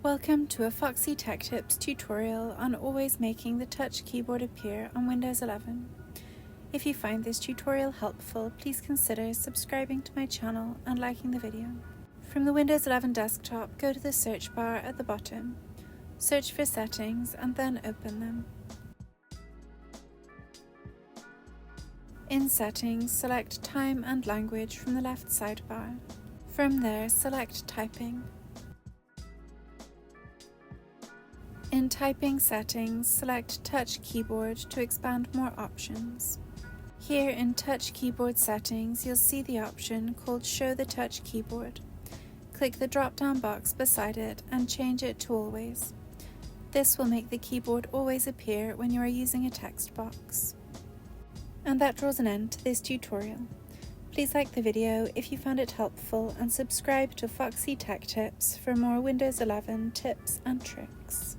Welcome to a Foxy Tech Tips tutorial on always making the touch keyboard appear on Windows 11. If you find this tutorial helpful, please consider subscribing to my channel and liking the video. From the Windows 11 desktop, go to the search bar at the bottom, search for Settings and then open them. In Settings, select Time and Language from the left sidebar. From there, select Typing. In Typing Settings, select Touch Keyboard to expand more options. Here in Touch Keyboard Settings, you'll see the option called Show the Touch Keyboard. Click the drop-down box beside it and change it to Always. This will make the keyboard always appear when you are using a text box. And that draws an end to this tutorial. Please like the video if you found it helpful and subscribe to Foxy Tech Tips for more Windows 11 tips and tricks.